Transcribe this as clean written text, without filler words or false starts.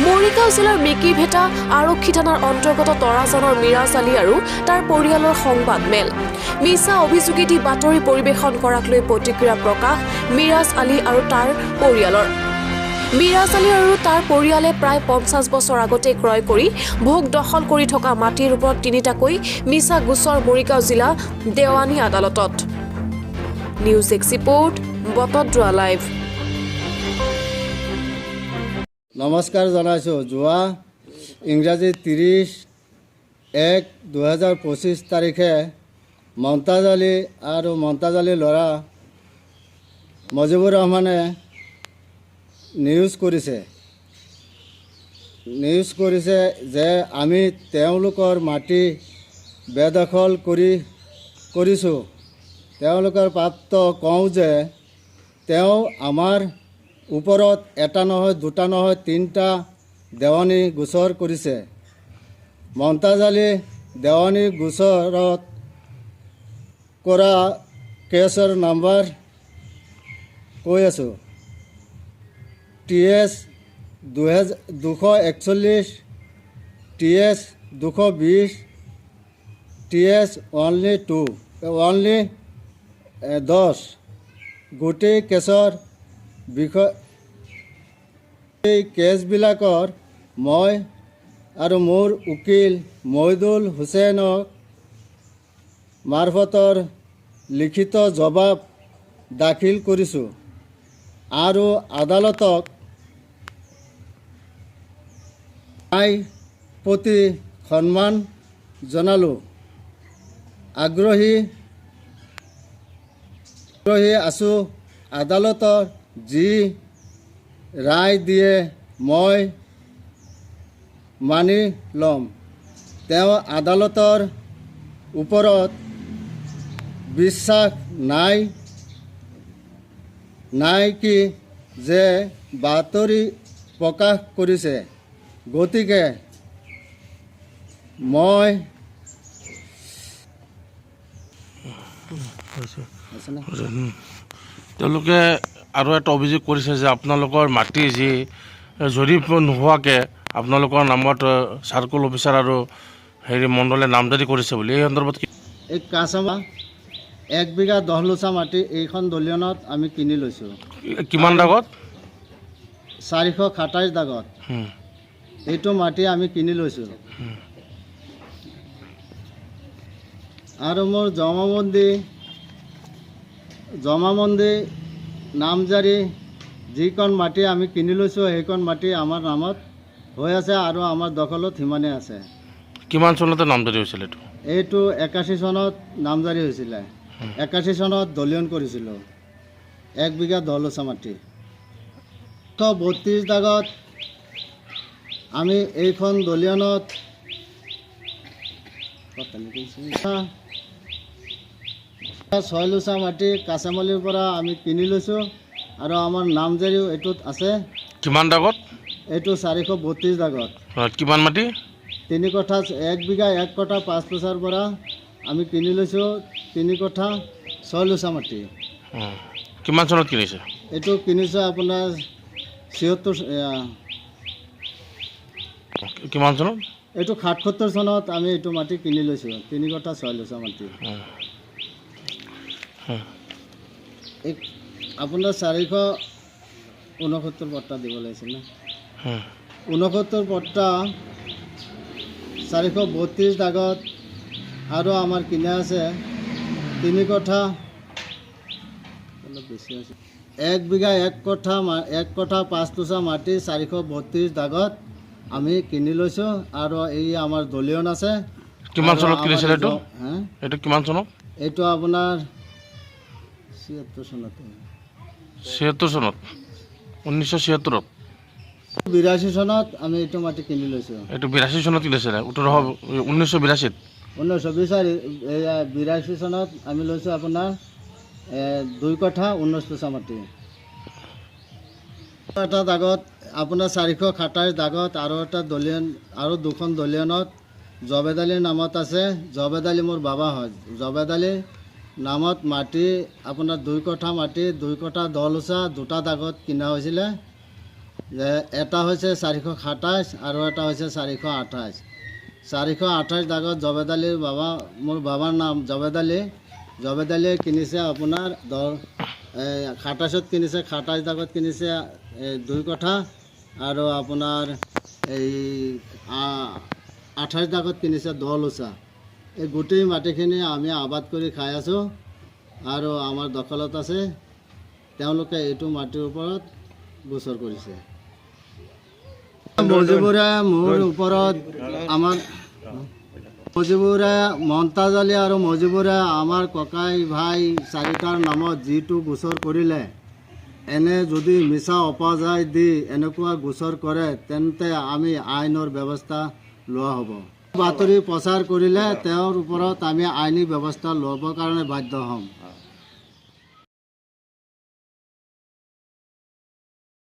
মৰিগাঁও জিলাৰ মেকিভেটা আৰক্ষী থানাৰ অন্তৰ্গত তৰাজানৰ মিৰাজ আলী আৰু তাৰ পৰিয়ালৰ সংবাদ মেল। মিছা অভিযোগে দি বাতৰি পৰিৱেশন কৰাক লৈ প্ৰতিক্ৰিয়া প্ৰকাশ মিৰাজ আলী আৰু তাৰ পৰিয়ালৰ। মিৰাজ আলী আৰু তাৰ পৰিয়ালে প্ৰায় 50 বছৰ আগতে ক্ৰয় কৰি ভোগ দখল কৰি থকা মাটিৰ ওপৰত তিনিটাকৈ মিছা গোচৰ মৰিগাঁও জিলা দেৱানী আদালতত। News x report Batadrava live. নমস্কাৰ জনাইছোঁ। যোৱা ইংৰাজী 30/1/2025 তাৰিখে মমতাজ আলী আৰু মমতাজ আলীৰ ল'ৰা মজিবুৰ ৰহমানে নিউজ কৰিছে যে আমি তেওঁলোকৰ মাটি বেদখল কৰিছোঁ। তেওঁলোকৰ প্ৰাপ্ত কওঁ যে তেওঁ আমাৰ ওপৰত এটা নহয় দুটা নহয় তিনিটা দেৱানী গোচৰ কৰিছে। মমতাজ আলী দেৱানী গোচৰত কৰা কেছৰ নাম্বাৰ কৈ আছোঁ। TS 241, TS 220, TS only 10। গোটেই কেছৰ বিষয় এই কেছবিলাকৰ মই আৰু মোৰ উকিল মহিদুল হুছেইনক মাৰফতৰ লিখিত জবাব দাখিল কৰিছোঁ আৰু আদালতক ন্যায় প্ৰতি সন্মান জনালোঁ। আগ্ৰহী আছোঁ আদালতৰ যি ৰায় দিয়ে মই মানি ল'ম। তেওঁ আদালতৰ ওপৰত বিশ্বাস নাই কি যে বাতৰি প্ৰকাশ কৰিছে, গতিকে মই তেওঁলোকে আৰু এটা অভিযোগ কৰিছে যে আপোনালোকৰ মাটি যি জৰীপ নোহোৱাকৈ আপোনালোকৰ নামত চাৰ্কল অফিচাৰ আৰু মণ্ডলে নামজাৰি কৰিছে বুলি এই সন্দৰ্ভত এই কাছামা 1 বিঘা 10 লোচা মাটি এইখন দলিয়নত আমি কিনি লৈছোঁ। কিমান দাগত? 427 দাগত এইটো মাটি আমি কিনি লৈছোঁ। আৰু মোৰ জমাবন্দী নামজাৰি যিখন মাটি আমি কিনি লৈছোঁ সেইখন মাটি আমাৰ নামত হৈ আছে আৰু আমাৰ দখলত সিমানে আছে। কিমান চনতে নামজাৰি হৈছিল এইটো 81 চনত নামজাৰি হৈছিলে। 81 চনত দলিয়ন কৰিছিলোঁ 1 বিঘা 10 লোচা মাটি। 32 দাগত আমি এইখন দলিয়নত 6 লোচা মাটি কাছামলীৰ পৰা আমি কিনি লৈছোঁ আৰু আমাৰ নামজাৰিও এইটোত আছে। কিমান দাগত? এইটো 432 দাগত। কিমান মাটি? 3 কঠা 1 বিঘা 1 কঠা 5 লোচাৰ পৰা আমি কিনি লৈছোঁ 3 কঠা 6 লোচা মাটি। কিমান চনত কিনিছে? এইটো কিনিছোঁ আপোনাৰ 76। কিমান চনত? এইটো 77 চনত আমি এইটো মাটি কিনি লৈছোঁ 3 কঠা 6 লোচা মাটি। আপোনাৰ 469 পট্টা দিব লাগিছিল না। 69 পট্টা 432 দাগত আৰু আমাৰ কিনা আছে 3 কঠা অলপ বেছি আছে 1 বিঘা 1 কঠা 5 লোচা মাটি 432 দাগত আমি কিনি লৈছোঁ আৰু এই আমাৰ দলিয়ন আছে। কিমান চনত কিনিছিল এইটো? এইটো কিমান চনত? এইটো আপোনাৰ 76 চনত। 76 চনত? 1976ত? 82 চনত আমি এইটো মাটি কিনি লৈছোঁ। এইটো 82 চনত কিনিছিল? 1982? 1982 চনত আমি লৈছোঁ আপোনাৰ 2 কঠা 19 লোচা মাটি। এটা দাগত আপোনাৰ 427 দাগত আৰু এটা দলিয়ন আৰু দুখন দলিয়নত জবেদ আলীৰ নামত আছে। জবেদ আলী মোৰ বাবা হয়। জবেদ আলী নামত মাটি আপোনাৰ 2 কঠা মাটি 2 কঠা 10 লোচা 2টা দাগত কিনা হৈছিলে। যে এটা হৈছে 427 আৰু এটা হৈছে 428। 428 দাগত জবেদ আলীৰ বাবা, মোৰ বাবাৰ নাম জবেদ আলী। জবেদ আলীয়ে কিনিছে আপোনাৰ 27ত কিনিছে, 27 দাগত কিনিছে 2 কঠা আৰু আপোনাৰ এই 28 দাগত কিনিছে 10 লোচা। এই গোটেই মাটিখিনি আমি আবাদ কৰি খাই আছোঁ আৰু আমাৰ দখলত আছে। তেওঁলোকে এইটো মাটিৰ ওপৰত গোচৰ কৰিছে। মজিবুৰে মোৰ ওপৰত মজিবুৰে মমতাজ আলী আৰু মজিবুৰে আমাৰ ককাই ভাই 4টাৰ নামত যিটো গোচৰ কৰিলে, এনে যদি মিছা অপযায় দি এনেকুৱা গোচৰ কৰে তেন্তে আমি আইনৰ ব্যৱস্থা লোৱা হ'ব। বাতৰি প্ৰচাৰ কৰিলে তেওঁৰ ওপৰত আমি আইনী ব্যৱস্থা ল'বৰ কাৰণে বাধ্য হ'ম।